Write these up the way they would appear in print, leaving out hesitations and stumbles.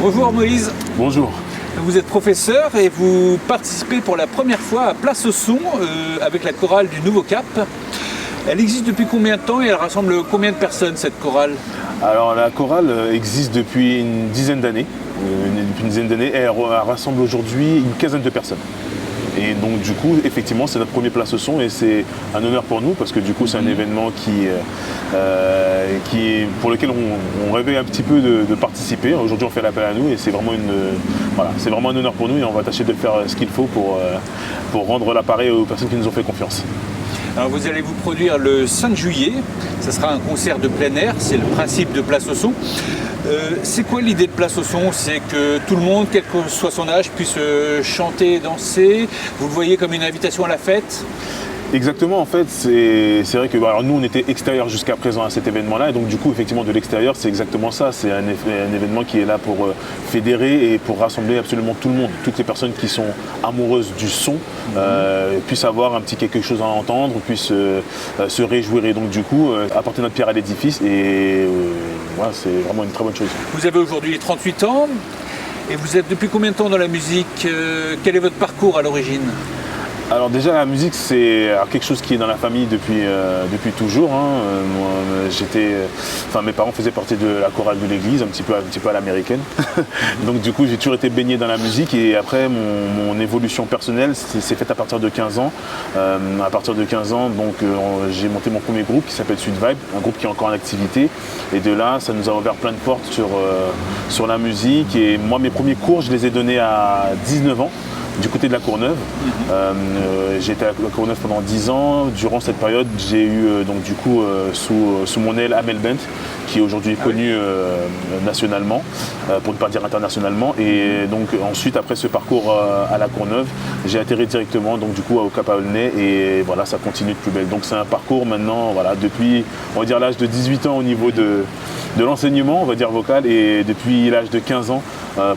Bonjour Moïse. Bonjour. Vous êtes professeur et vous participez pour la première fois à Place au Son avec la chorale du Nouveau Cap. Elle existe depuis combien de temps et elle rassemble combien de personnes cette chorale? Alors la chorale existe depuis une dizaine d'années. Et elle rassemble aujourd'hui une quinzaine de personnes. Et donc du coup, effectivement, c'est notre premier Place au Son et c'est un honneur pour nous parce que du coup, c'est un événement pour lequel on rêvait un petit peu de participer. Aujourd'hui, on fait l'appel à nous et c'est vraiment un honneur pour nous et on va tâcher de faire ce qu'il faut pour rendre l'appareil aux personnes qui nous ont fait confiance. Alors vous allez vous produire le 5 juillet, ça sera un concert de plein air, c'est le principe de Place au Son. C'est quoi l'idée de Place au Son? C'est que tout le monde, quel que soit son âge, puisse chanter et danser. Vous le voyez comme une invitation à la fête? Exactement, en fait, c'est vrai que alors nous on était extérieurs jusqu'à présent à cet événement-là, et donc du coup effectivement de l'extérieur c'est exactement ça, c'est un événement qui est là pour fédérer et pour rassembler absolument tout le monde, toutes les personnes qui sont amoureuses du son puissent avoir un petit quelque chose à entendre, puissent se réjouir et donc du coup apporter notre pierre à l'édifice et voilà, c'est vraiment une très bonne chose. Vous avez aujourd'hui 38 ans et vous êtes depuis combien de temps dans la musique? Quel est votre parcours à l'origine? Alors déjà la musique c'est quelque chose qui est dans la famille depuis toujours. Mes parents faisaient partie de la chorale de l'église, un petit peu à l'américaine. Donc du coup j'ai toujours été baigné dans la musique et après mon évolution personnelle s'est faite à partir de 15 ans. À partir de 15 ans donc j'ai monté mon premier groupe qui s'appelle Sud Vibe, un groupe qui est encore en activité. Et de là ça nous a ouvert plein de portes sur la musique et moi mes premiers cours je les ai donnés à 19 ans. Du côté de la Courneuve. J'ai été à la Courneuve pendant 10 ans. Durant cette période, j'ai eu sous mon aile Amel Bent, qui est aujourd'hui connu nationalement, pour ne pas dire internationalement. Et donc ensuite, après ce parcours à la Courneuve, j'ai atterri directement donc, du coup, au Cap à Aulnay et voilà, ça continue de plus belle. Donc c'est un parcours maintenant, voilà, depuis on va dire l'âge de 18 ans au niveau de l'enseignement, on va dire vocal, et depuis l'âge de 15 ans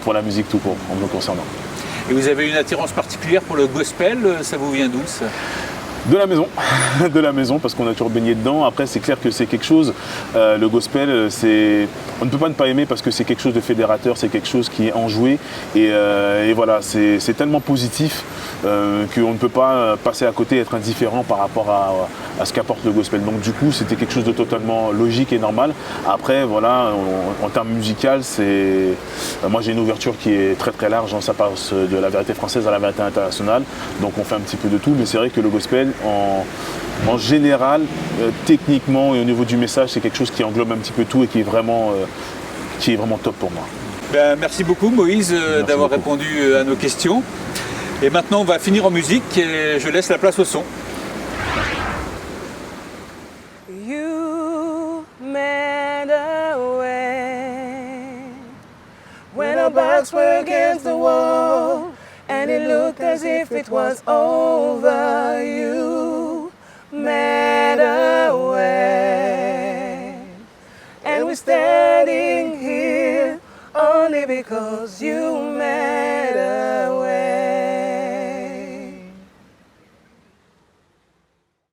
pour la musique tout court, en me concernant. Et vous avez une attirance particulière pour le gospel, ça vous vient d'où ça? De la maison, parce qu'on a toujours baigné dedans. Après, c'est clair que c'est quelque chose, le gospel, on ne peut pas ne pas aimer parce que c'est quelque chose de fédérateur, c'est quelque chose qui est enjoué. Et voilà, c'est tellement positif qu'on ne peut pas passer à côté et être indifférent par rapport à ce qu'apporte le gospel. Donc du coup, c'était quelque chose de totalement logique et normal. Après, voilà, en termes musical, moi j'ai une ouverture qui est très très large. Ça passe de la vérité française à la vérité internationale. Donc on fait un petit peu de tout, mais c'est vrai que le gospel, en général, techniquement et au niveau du message, c'est quelque chose qui englobe un petit peu tout et qui est vraiment top pour moi. Merci beaucoup Moïse d'avoir répondu à nos questions. Et maintenant on va finir en musique et je laisse la place au son. You made a way when our backs were against the wall. And it looked as if it was over. You made a way. And we're standing here only because you made